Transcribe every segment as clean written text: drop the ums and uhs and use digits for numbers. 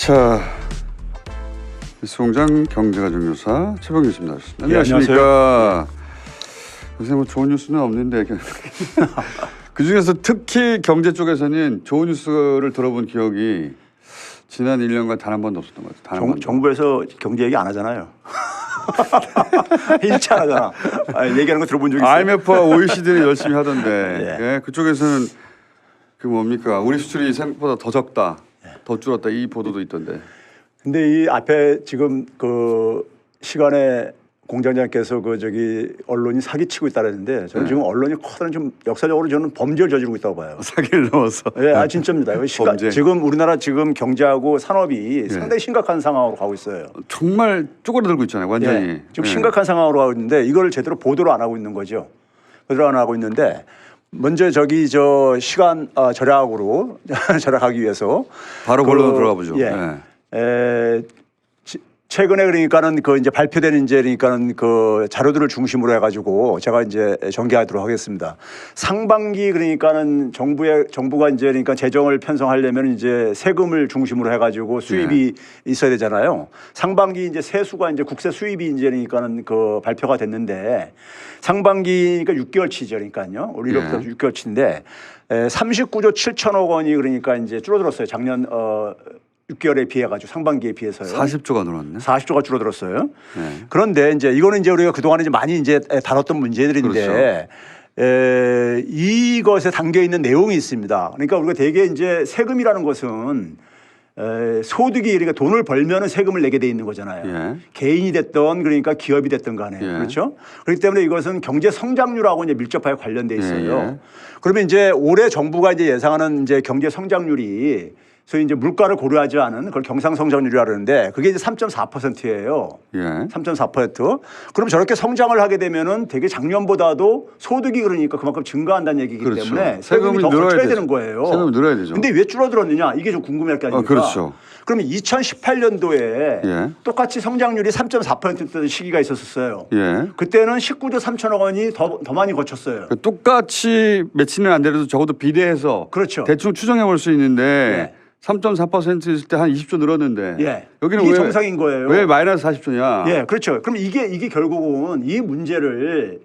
자, 뉴스공장 경제가정교사 최범규 교수님 나오셨습니다. 네, 안녕하십니까. 요새 뭐 좋은 뉴스는 없는데 그 중에서 특히 경제 쪽에서는 좋은 뉴스를 들어본 기억이 지난 1년간 단 한 번도 없었던 것 같아요. 정부에서 경제 얘기 안 하잖아요. 일치 안 하잖아. 얘기하는 거 들어본 적 있어요? IMF와 OECD는 열심히 하던데 예. 예, 그쪽에서는 그 뭡니까 우리 수출이 생각보다 더 적다, 더 줄었다 이 보도도 있던데. 근데 이 앞에 지금 그 시간에 공장장께서 그 저기 언론이 사기치고 있다는데 저는 지금 언론이 커다란 좀 역사적으로 저는 범죄를 저지르고 있다고 봐요. 사기를 넘어서. 예, 진짜입니다. 범죄. 지금 우리나라 지금 경제하고 산업이 상당히 심각한 상황으로 가고 있어요. 정말 쪼그라들고 있잖아요, 완전히. 예, 지금 심각한 상황으로 가고 있는데 이걸 제대로 보도를 안 하고 있는 거죠. 보도를 안 하고 있는데 먼저 저기 저 시간 절약으로 절약하기 위해서 바로 본론으로 들어가 보죠. 예. 최근에 그러니까는 그 이제 발표된 이제 그러니까는 그 자료들을 중심으로 해가지고 제가 이제 전개하도록 하겠습니다. 상반기 그러니까는 정부가 이제 그러니까 재정을 편성하려면 이제 세금을 중심으로 해가지고 수입이 있어야 되잖아요. 상반기 이제 세수가 이제 국세 수입이 이제 그러니까는 그 발표가 됐는데 상반기니까 6개월치죠, 그러니까요. 올 1월부터 6개월치인데 39조 7천억 원이 그러니까 이제 줄어들었어요. 작년 6개월에 비해 가지고 상반기에 비해서요. 40조가 늘었네. 40조가 줄어들었어요. 그런데 이제 이거는 이제 우리가 그동안에 이제 많이 이제 다뤘던 문제들인데 그렇죠. 이것에 담겨 있는 내용이 있습니다. 그러니까 우리가 대개 이제 세금이라는 것은 소득이 그러니까 돈을 벌면은 세금을 내게 돼 있는 거잖아요. 예. 개인이 됐던 그러니까 기업이 됐던 간에 그렇죠. 그렇기 때문에 이것은 경제 성장률하고 이제 밀접하게 관련돼 있어요. 그러면 이제 올해 정부가 이제 예상하는 이제 경제 성장률이 소위 이제 물가를 고려하지 않은 그걸 경상성장률이라 그러는데 그게 이제 3.4%예요. 3.4%. 그럼 저렇게 성장을 하게 되면은 되게 작년보다도 소득이 그러니까 그만큼 증가한다는 얘기이기 그렇죠. 때문에 세금이 더 거쳐야 되는 거예요. 세금이 늘어야 되죠. 근데 왜 줄어들었느냐 이게 좀 궁금할 게 아닙니까? 그렇죠. 그러면 2018년도에 똑같이 성장률이 3.4%였던 시기가 있었어요. 그때는 19조 3천억 원이 더 많이 거쳤어요. 똑같이 매치는 안 되더라도 적어도 비례해서 그렇죠. 대충 추정해 볼 수 있는데 3.4%일 때 한 20조 늘었는데 여기는 이게 왜 정상인 거예요. 왜 마이너스 40조냐? 예, 그렇죠. 그럼 이게 결국은 이 문제를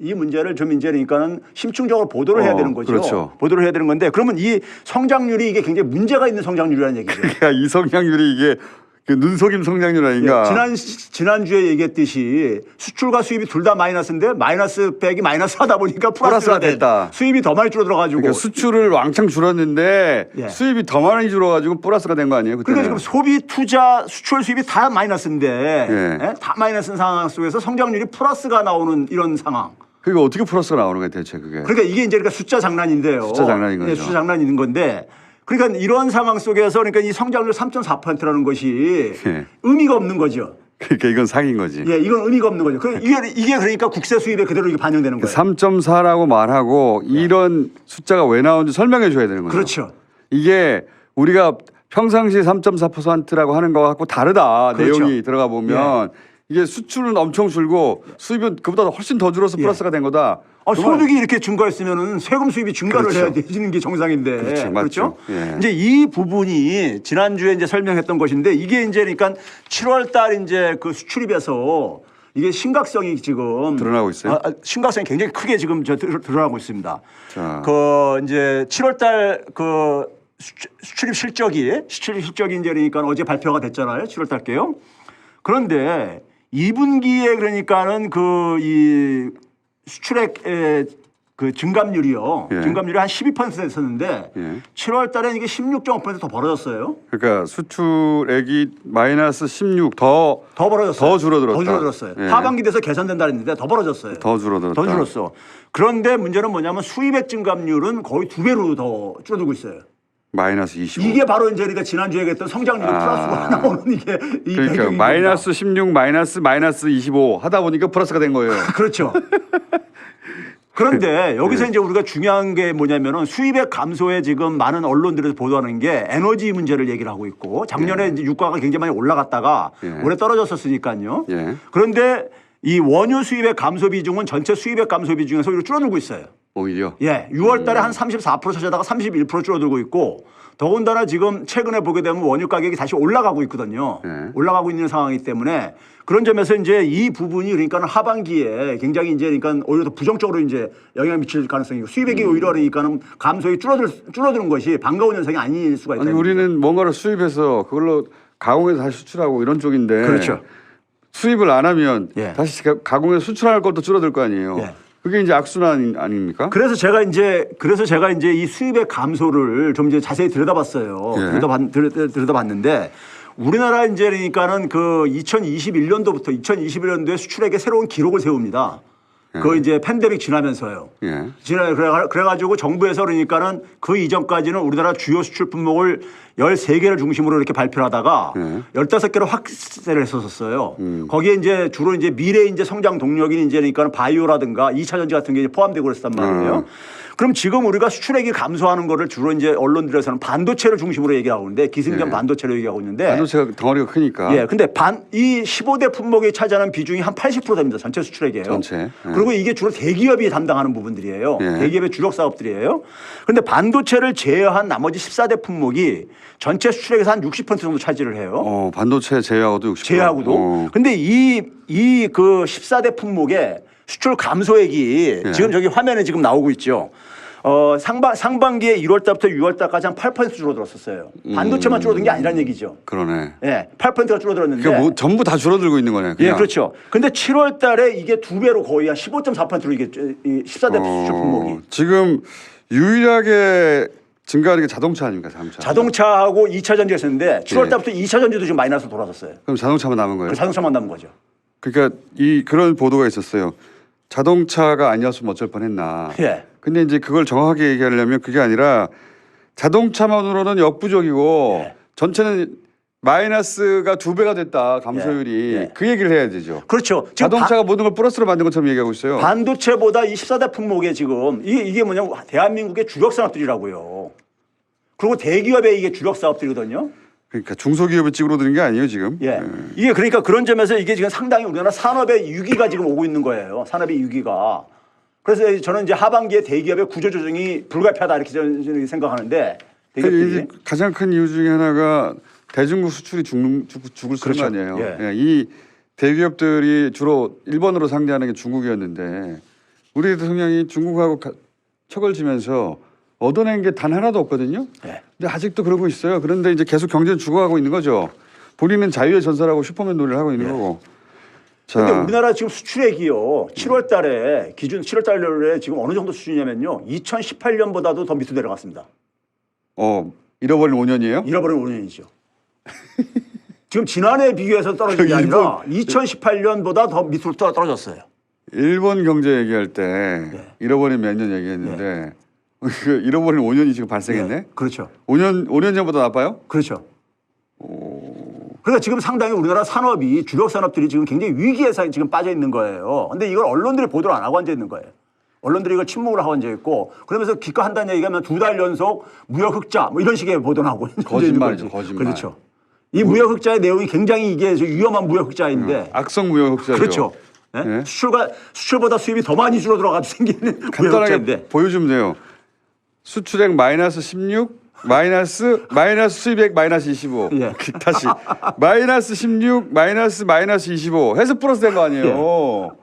좀 이제 그러니까는 심층적으로 보도를 해야 되는 거죠. 그렇죠. 보도를 해야 되는 건데 그러면 이 성장률이 이게 굉장히 문제가 있는 성장률이라는 얘기죠. 그러니까 이 성장률이 이게 그 눈속임 성장률 아닌가? 지난주에 얘기했듯이 수출과 수입이 둘 다 마이너스인데 마이너스 백이 마이너스 하다 보니까 플러스가 됐다. 수입이 더 많이 줄어들어가지고. 그러니까 수출을 왕창 줄었는데 수입이 더 많이 줄어가지고 플러스가 된 거 아니에요? 그때는. 그러니까 지금 소비, 투자, 수출, 수입이 다 마이너스인데 다 마이너스인 상황 속에서 성장률이 플러스가 나오는 이런 상황. 그게 어떻게 플러스가 나오는 거예요 대체 그게? 그러니까 이게 이제 그러니까 숫자 장난인데요. 숫자 장난인 거죠. 숫자 장난인 건데. 그러니까 이런 상황 속에서 그러니까 이 성장률 3.4%라는 것이 의미가 없는 거죠. 그러니까 이건 사기인 거지. 예, 이건 의미가 없는 거죠. 이게 그러니까 국세 수입에 그대로 이게 반영되는 거예요. 3.4라고 말하고 이런 숫자가 왜 나오는지 설명해 줘야 되는 거죠. 그렇죠. 이게 우리가 평상시 3.4%라고 하는 거하고 다르다. 그렇죠. 내용이 들어가 보면 이게 수출은 엄청 줄고 수입은 그보다 훨씬 더 줄어서 플러스가 된 거다. 소득이 이렇게 증가했으면은 세금 수입이 증가를 해야 되는 게 정상인데. 그렇죠. 이제 이 부분이 지난주에 이제 설명했던 것인데 이게 이제 그러니까 7월 달 이제 그 수출입에서 이게 심각성이 지금 드러나고 있어요. 심각성이 굉장히 크게 지금 드러나고 있습니다. 자. 그 이제 7월 달 그 수출입 실적이 이제 그러니까 어제 발표가 됐잖아요. 7월 달게요. 그런데 2분기에 그러니까는 이 수출액의 그 증감률이요. 증감률이 한 12%였었는데 7월 달에 이게 16.5% 더 벌어졌어요. 그러니까 수출액이 마이너스 16 더 벌어졌어요. 더 줄어들었다. 더 줄어들었어요. 하반기 돼서 개선된다 했는데 더 벌어졌어요. 더 줄어들었다. 더 줄었어. 그런데 문제는 뭐냐면 수입액 증감률은 거의 2배로 더 줄어들고 있어요. 마이너스 25. 이게 바로 이제 우리가 지난주에 얘기했던 성장률이 플러스가 나오는 이게 이 그러니까 마이너스 16 마이너스 25 하다 보니까 플러스가 된 거예요. 그렇죠. 그런데 여기서 이제 우리가 중요한 게 뭐냐면은 수입액 감소에 지금 많은 언론들에서 보도하는 게 에너지 문제를 얘기를 하고 있고 작년에 이제 유가가 굉장히 많이 올라갔다가 올해 떨어졌었으니까요. 그런데 이 원유 수입액 감소 비중은 전체 수입액 감소 비중에서 오히려 줄어들고 있어요. 오히려. 예, 6월 달에 한 34% 찾아다가 31% 줄어들고 있고 더군다나 지금 최근에 보게 되면 원유 가격이 다시 올라가고 있거든요. 네. 올라가고 있는 상황이기 때문에 그런 점에서 이제 이 부분이 그러니까 하반기에 굉장히 이제 그러니까 오히려 더 부정적으로 이제 영향을 미칠 가능성이 있고 수입액이 오히려 그러니까는 감소액이 줄어드는 것이 반가운 현상이 아닐 수가 있다. 아니 우리는 뭔가를 수입해서 그걸로 가공해서 다시 수출하고 이런 쪽인데. 그렇죠. 수입을 안 하면 예. 다시 가공해서 수출할 것도 줄어들 거 아니에요. 예. 그게 이제 악순환 아닙니까? 그래서 제가 이제 이 수입의 감소를 좀 이제 자세히 들여다봤어요. 예. 들여다봤는데 우리나라 이제 그러니까는 그 2021년도부터 2021년도에 수출액의 새로운 기록을 세웁니다. 그 이제 팬데믹 지나면서요. 예. 그래가지고 정부에서 그러니까는 그 이전까지는 우리나라 주요 수출 품목을 13개를 중심으로 이렇게 발표를 하다가 15개로 확대를 했었어요. 거기에 이제 주로 이제 미래 이제 성장 동력인 이제 그러니까 바이오라든가 2차 전지 같은 게 이제 포함되고 그랬단 말이에요. 그럼 지금 우리가 수출액이 감소하는 거를 주로 이제 언론들에서는 반도체를 중심으로 얘기하고 있는데 기승전 반도체로 얘기하고 있는데 반도체가 덩어리가 크니까. 예. 근데 이 15대 품목이 차지하는 비중이 한 80% 됩니다. 전체 수출액이에요. 전체. 예. 그리고 이게 주로 대기업이 담당하는 부분들이에요. 예. 대기업의 주력 사업들이에요. 그런데 반도체를 제외한 나머지 14대 품목이 전체 수출액에서 한 60% 정도 차지를 해요. 반도체 제외하고도 60%. 제외하고도. 근데 이 그 14대 품목의 수출 감소액이 예. 지금 저기 화면에 지금 나오고 있죠. 상반기에 1월 달부터 6월 달까지 한 8% 줄어들었었어요. 반도체만 줄어든 게 아니란 얘기죠. 그러네. 예, 8%가 줄어들었는데. 그러니까 뭐 전부 다 줄어들고 있는 거네요. 예, 그렇죠. 근데 7월 달에 이게 2배로 거의 한 15.4%로 이게 이 14대 수출 품목이. 지금 유일하게 증가하는 게 자동차 아닙니까? 자동차하고 2차 전지가 있었는데 7월 예. 달부터 2차 전지도 지금 마이너스로 돌아섰어요. 그럼 자동차만 남은 거예요? 자동차만 남은 거죠. 그러니까 그런 보도가 있었어요. 자동차가 아니었으면 어쩔 뻔했나. 예. 근데 이제 그걸 정확하게 얘기하려면 그게 아니라 자동차만으로는 역부족이고 예. 전체는 마이너스가 2배가 됐다 감소율이. 예. 그 얘기를 해야 되죠. 그렇죠. 지금 자동차가 모든 걸 플러스로 만든 것처럼 얘기하고 있어요. 반도체보다 이 14대 품목에 지금 이게 뭐냐면 대한민국의 주력 산업들이라고요. 그리고 대기업의 이게 주력 사업들이거든요. 그러니까 중소기업이 찌그러드는 게 아니에요 지금. 예. 이게 그러니까 그런 점에서 이게 지금 상당히 우리나라 산업의 위기가 지금 오고 있는 거예요. 산업의 위기가. 그래서 저는 이제 하반기에 대기업의 구조조정이 불가피하다 이렇게 저는 생각하는데 대기업들이. 이제 가장 큰 이유 중에 하나가 대중국 수출이 죽을 수는 그렇죠. 아니에요. 예. 예, 이 대기업들이 주로 일본으로 상대하는 게 중국이었는데 우리 대통령이 중국하고 척을 지면서 얻어낸 게 단 하나도 없거든요. 예. 근데 아직도 그러고 있어요. 그런데 이제 계속 경제는 죽어가고 있는 거죠. 본인은 자유의 전설하고 슈퍼맨 놀이를 하고 있는 거고. 자, 근데 우리나라 지금 수출액이요. 7월 달에 기준 7월 달에 지금 어느 정도 수준이냐면요. 2018년보다도 더 밑으로 내려갔습니다. 잃어버린 5년이에요? 잃어버린 5년이죠. 지금 지난해 비교해서 떨어진 게 아니라 2018년보다 더 밑으로 떨어졌어요. 일본 경제 얘기할 때 예. 잃어버린 몇 년 얘기했는데 그 잃어버린 5년이 지금 발생했네. 네. 그렇죠. 5년 전보다 나빠요? 그렇죠. 그러니까 지금 상당히 우리나라 산업이 주력 산업들이 지금 굉장히 위기에 지금 빠져 있는 거예요. 근데 이걸 언론들이 보도를 안 하고 앉아 있는 거예요. 언론들이 이걸 침묵을 하고 앉아 있고 그러면서 기껏한다는 얘기하면 2달 연속 무역 흑자 뭐 이런 식의 보도를 하고 거짓말이죠, 거짓말. 그렇죠. 이 무역 흑자의 내용이 굉장히 이게 위험한 무역 흑자인데 악성 무역 흑자죠. 그렇죠. 예? 예? 수출보다 수입이 더 많이 줄어들어가지고 생기는 무역 간단하게 흑자인데 보여주면 돼요. 수출액 마이너스 16, 마이너스 수입액 마이너스 25. 예. 다시 마이너스 16, 마이너스 25 해서 플러스 된 거 아니에요.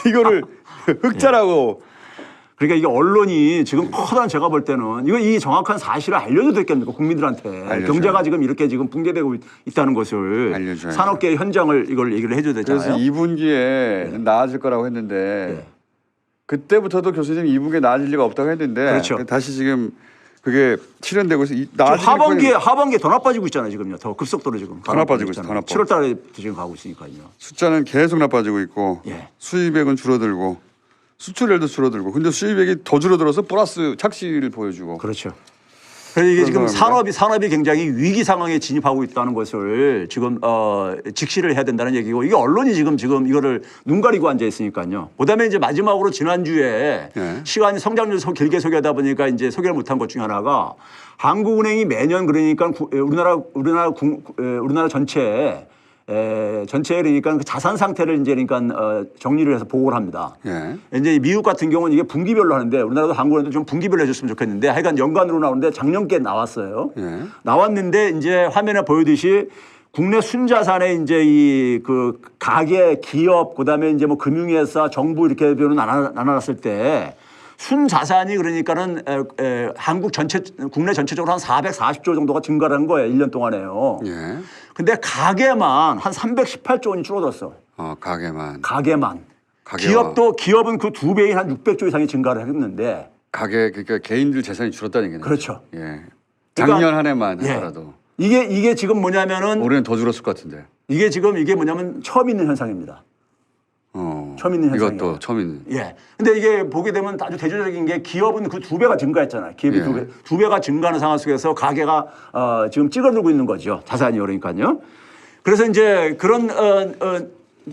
이거를 흑자라고. 그러니까 이게 언론이 지금 커다란 제가 볼 때는 이 정확한 사실을 알려줘야 되겠습니까 국민들한테 알려줘요. 경제가 지금 이렇게 지금 붕괴되고 있다는 것을 알려줘야죠. 산업계의 현장을 이걸 얘기를 해줘야 되잖아요. 그래서 2분기에 나아질 거라고 했는데 예. 그때부터도 교수님 2분기에 나아질 리가 없다고 했는데 그렇죠. 다시 지금 그게 실현되고 있어. 지금 하반기에 더 나빠지고 있잖아요 지금요. 더 급속도로 지금 더 나빠지고 있어요. 더 나빠. 7월 달에 지금 가고 있으니까요. 숫자는 계속 나빠지고 있고 예. 수입액은 줄어들고 수출액도 줄어들고 근데 수입액이 더 줄어들어서 플러스 착시를 보여주고. 그렇죠. 그래서 이게 지금 상황입니다. 산업이 굉장히 위기 상황에 진입하고 있다는 것을 지금 직시를 해야 된다는 얘기고 이게 언론이 지금 이거를 눈 가리고 앉아 있으니까요. 그다음에 이제 마지막으로 지난주에 네. 시간이 성장률 길게 소개하다 보니까 이제 소개를 못한 것 중에 하나가 한국은행이 매년 그러니까 우리나라 전체에 전체 그러니까 그 자산 상태를 이제 그러니까 정리를 해서 보고를 합니다. 예. 이제 미국 같은 경우는 이게 분기별로 하는데 우리나라도 한국에도 좀 분기별로 해줬으면 좋겠는데 하여간 연간으로 나오는데 작년께 나왔어요. 예. 나왔는데 이제 화면에 보여듯이 국내 순자산에 이제 이 그 가계, 기업, 그다음에 이제 뭐 금융회사, 정부 이렇게 나눠놨을 때 순자산이 그러니까는 한국 전체 국내 전체적으로 한 440조 정도가 증가한 거예요. 1년 동안에요. 예. 근데 가계만 한 318조 원이 줄어들었어. 가게만. 가계만. 가계와. 기업은 그 2배인 한 600조 이상이 증가를 했는데. 가게 그러니까 개인들 재산이 줄었다는 얘기네요. 그렇죠. 예. 그러니까, 작년 한 해만 예. 하더라도. 이게 지금 뭐냐면은 올해는 더 줄었을 것 같은데. 이게 뭐냐면 처음 있는 현상입니다. 처음 있는 현상이에요. 이것도 처음 있는. 예. 근데 이게 보게 되면 아주 대조적인 게 기업은 그 2배가 증가했잖아요. 기업이 예. 두 배가 증가하는 상황 속에서 가계가 지금 찌그러들고 있는 거죠. 자산이 그러니까요. 그래서 이제 그런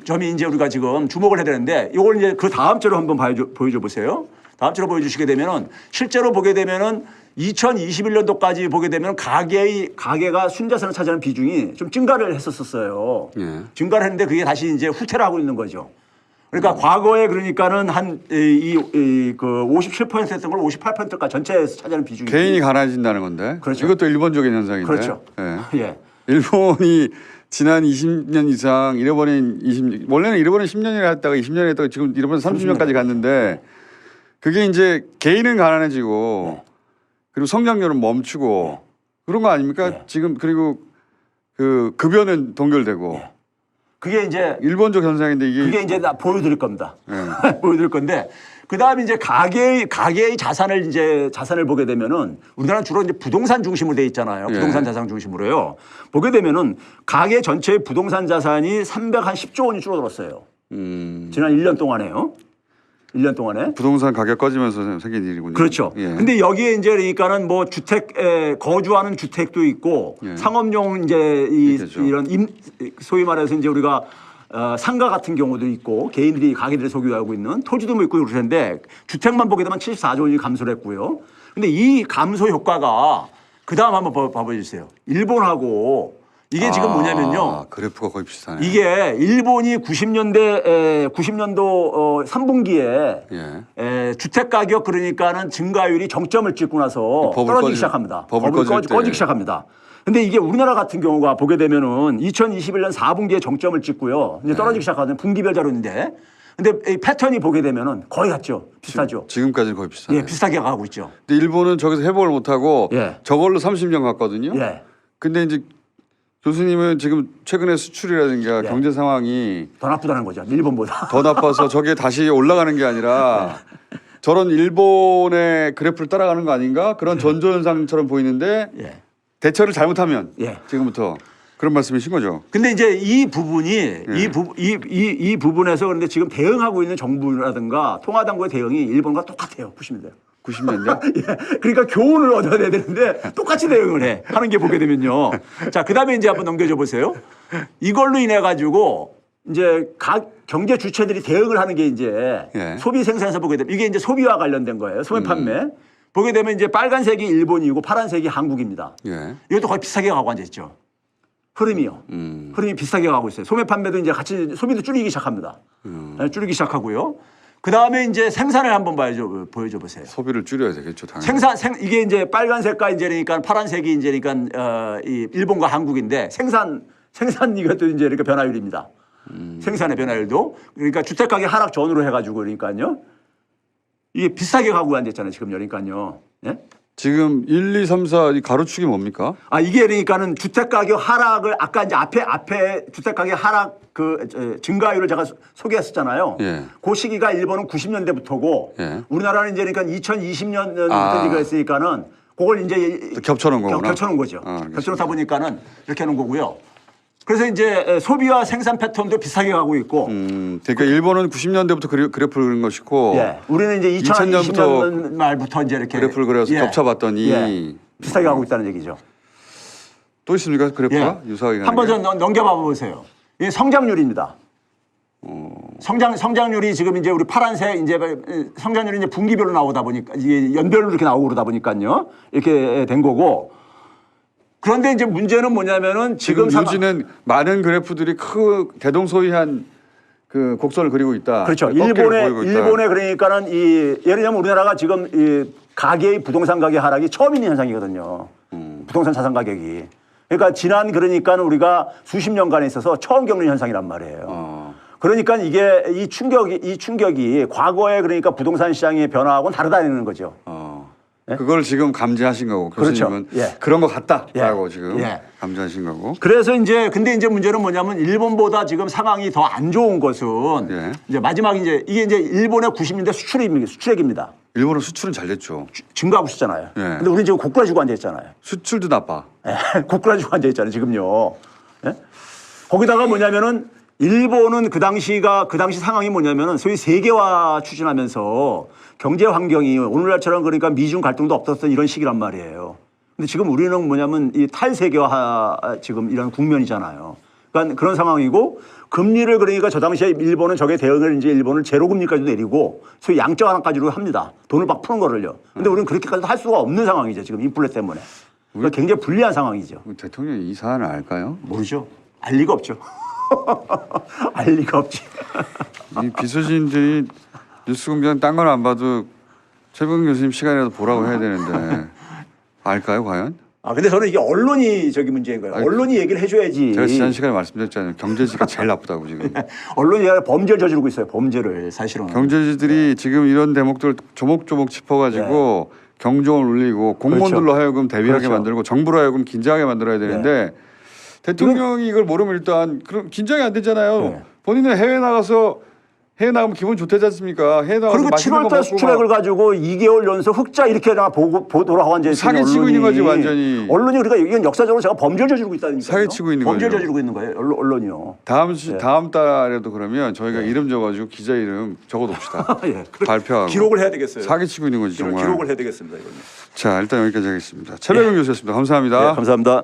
점이 이제 우리가 지금 주목을 해야 되는데 이걸 이제 그 다음 주로 한번 보여줘 보세요. 다음 주로 보여주시게 되면은 실제로 보게 되면은 2021년도까지 보게 되면 가계가 순자산을 차지하는 비중이 좀 증가를 했었어요. 예. 증가를 했는데 그게 다시 이제 후퇴를 하고 있는 거죠. 그러니까 과거에 그러니까는 한 그 57%였던 걸 58%까지 전체에서 차지하는 비중이 개인이 가난해진다는 건데. 그렇죠. 이것도 일본적인 현상인데. 그렇죠. 예. 예. 일본이 지난 20년 이상 잃어버린 원래는 잃어버린 10년이라 했다가 20년이 했다가 지금 잃어버린 30년까지 갔는데 그게 이제 개인은 가난해지고 네. 그리고 성장률은 멈추고 그런 거 아닙니까? 네. 지금 그리고 그 급여는 동결되고 네. 그게 이제 일본적 현상인데 그게 이제 나 보여드릴 겁니다. 네. 보여드릴 건데 그다음에 이제 가계의 자산을 보게 되면은 우리나라는 주로 이제 부동산 중심으로 돼 있잖아요. 부동산 자산 중심으로요. 보게 되면은 가계 전체의 부동산 자산이 310조 원이 줄어들었어요. 지난 1년 동안에요. 1년 동안에. 부동산 가격 꺼지면서 생긴 일이군요. 그렇죠. 예. 근데 여기에 이제 그러니까는 뭐 거주하는 주택도 있고 예. 상업용 이제 있겠죠. 이런 소위 말해서 이제 우리가 상가 같은 경우도 있고 개인들이 가게들을 소유하고 있는 토지도 뭐 있고 그럴 텐데 주택만 보게 되면 74조 원이 감소를 했고요. 근데 이 감소 효과가 그 다음 한번 봐보세요. 일본하고 이게 지금 뭐냐면요. 그래프가 거의 비슷하네요. 이게 일본이 90년도 3분기에 주택 가격 그러니까는 증가율이 정점을 찍고 나서 떨어지기 시작합니다. 법을 꺼지기 시작합니다. 근데 이게 우리나라 같은 경우가 보게 되면은 2021년 4분기에 정점을 찍고요. 이제 떨어지기 시작하는 분기별 자료인데 근데 이 패턴이 보게 되면은 거의 같죠. 비슷하죠. 지금까지는 거의 비슷하네요. 예, 비슷하게 가고 있죠. 근데 일본은 저기서 회복을 못하고 예. 저걸로 30년 갔거든요. 예. 근데 이제 교수님은 지금 최근에 수출이라든가 예. 경제 상황이 더 나쁘다는 거죠. 일본보다. 더 나빠서 저게 다시 올라가는 게 아니라 저런 일본의 그래프를 따라가는 거 아닌가? 그런 전조현상처럼 보이는데 예. 대처를 잘못하면 예. 지금부터 그런 말씀이신 거죠. 근데 이제 이 부분이 이 부분에서 그런데 지금 대응하고 있는 정부라든가 통화당국의 대응이 일본과 똑같아요. 보시면 돼요. 90년대? 예. 그러니까 교훈을 얻어야 되는데 똑같이 대응을 해. 하는 게 보게 되면요. 자, 그다음에 이제 한번 넘겨줘 보세요. 이걸로 인해 가지고 이제 각 경제 주체들이 대응을 하는 게 이제 예. 소비 생산에서 보게 되면 이게 이제 소비와 관련된 거예요. 소매 판매. 보게 되면 이제 빨간색이 일본이고 파란색이 한국입니다. 예. 이것도 거의 비슷하게 가고 앉아 있죠. 흐름이요. 흐름이 비슷하게 가고 있어요. 소매 판매도 이제 같이 소비도 줄이기 시작합니다. 네, 줄이기 시작하고요. 그 다음에 이제 생산을 한번 보여줘 보세요. 소비를 줄여야 되겠죠, 당연히. 이게 이제 빨간색과 이제 그러니까 파란색이 이제 그러니까 이 일본과 한국인데 생산 이것도 이제 그러니까 변화율입니다. 생산의 변화율도 그러니까 주택 가격 하락 전후로 해가지고 그러니까요. 이게 비슷하게 가고 앉았잖아요, 지금 그러니까요. 예? 지금 1, 2, 3, 4 이 가로축이 뭡니까? 이게 그러니까는 주택 가격 하락을 아까 이제 앞에 주택 가격 하락 증가율을 제가 소개했었잖아요. 예. 그 시기가 일본은 90년대부터고 예. 우리나라는 이제 그러니까 2020년부터 했으니까는 그걸 이제 겹쳐놓은 거구나. 겹쳐놓은 거죠. 알겠습니다. 겹쳐놓다 보니까는 이렇게 하는 거고요. 그래서 이제 소비와 생산 패턴도 비슷하게 가고 있고. 그러니까 일본은 90년대부터 그래프를 그린 것이고 예. 우리는 이제 2020년 말부터 이제 이렇게 그래프를 그려서 겹쳐봤더니 비슷하게 가고 있다는 얘기죠. 또 있습니까? 그래프가 유사하게 가는 한번 게? 좀 넘겨봐 보세요. 이게 성장률입니다. 성장률이 지금 이제 우리 파란색 이제 성장률이 이제 분기별로 나오다 보니까 이게 연별로 이렇게 나오고 그러다 보니까요. 이렇게 된 거고 그런데 이제 문제는 뭐냐면은 지금 유지는 많은 그래프들이 대동소이한 그 곡선을 그리고 있다. 그렇죠. 꺾이를 보이고 있다. 일본에 그러니까는 예를 들면 우리나라가 지금 이 가계의 부동산 가격 하락이 처음 있는 현상이거든요. 부동산 자산 가격이. 그러니까 지난 그러니까 우리가 수십 년간에 있어서 처음 겪는 현상이란 말이에요. 그러니까 이게 이 충격이 과거에 그러니까 부동산 시장의 변화하고는 다르다는 거죠. 예? 그걸 지금 감지하신 거고 교수님은 그렇죠. 예. 그런 것 같다라고 예. 지금 예. 감지하신 거고. 그래서 근데 이제 문제는 뭐냐면 일본보다 지금 상황이 더 안 좋은 것은 예. 이제 마지막 이게 이제 일본의 90년대 수출액입니다. 일본은 수출은 잘 됐죠. 증가하고 있잖아요. 예. 근데 우리는 지금 고꾸라지고 앉아 있잖아요. 수출도 나빠. 고꾸라지고 앉아 있잖아요. 지금요. 예? 거기다가 뭐냐면은 일본은 그 당시 상황이 뭐냐면은 소위 세계화 추진하면서 경제 환경이 오늘날처럼 그러니까 미중 갈등도 없었던 이런 시기란 말이에요. 근데 지금 우리는 뭐냐면 이 탈세계화 지금 이런 국면이잖아요. 그러니까 그런 상황이고 금리를 그러니까 저 당시에 일본은 저게 대응을 이제 일본을 제로금리까지도 내리고 소위 양적 완화까지도 합니다. 돈을 막 푸는 거를요. 근데 우리는 그렇게까지도 할 수가 없는 상황이죠. 지금 인플레 때문에. 그러니까 굉장히 불리한 상황이죠. 대통령이 이 사안을 알까요? 모르죠. 알 리가 없죠. 알 리가 없지. 이 비서진들이 뉴스공장 딴 건 안 봐도 최병근 교수님 시간이라도 보라고 해야 되는데 알까요 과연? 근데 저는 이게 언론이 저기 문제인 거예요. 언론이 얘기를 해줘야지. 제가 지난 시간에 말씀드렸잖아요. 경제지가 제일 나쁘다고 지금. 언론이 범죄를 저지르고 있어요. 범죄를 사실은. 경제지들이 지금 이런 대목들 조목조목 짚어가지고 경종을 울리고 공무원들로 그렇죠. 하여금 대비하게 그렇죠. 만들고 정부로 하여금 긴장하게 만들어야 되는데 대통령이 이걸 모르면 일단 그럼 긴장이 안 되잖아요. 네. 본인은 해외 나가면 기분 좋대지 않습니까? 해외 나가서 그리고 맛있는 거 7월달 먹고 수출액을 막 가지고 2개월 연속 흑자 이렇게 보도를 하고 앉아 있는 사기치고 있는 거지, 완전히. 언론이 그러니까 이건 역사적으로 제가 범죄를 저지르고 있다니까요. 사기치고 있는 범죄를 거죠. 저지르고 있는 거예요. 언론이요. 다음 달에도 그러면 저희가 이름 적어가지고 기자 이름 적어둡시다. 예. 발표하고 기록을 해야 되겠어요. 사기치고 있는 거지 정말. 기록을 해야 되겠습니다. 이거는. 자 일단 여기까지 하겠습니다. 최백은 교수였습니다. 감사합니다. 네, 감사합니다.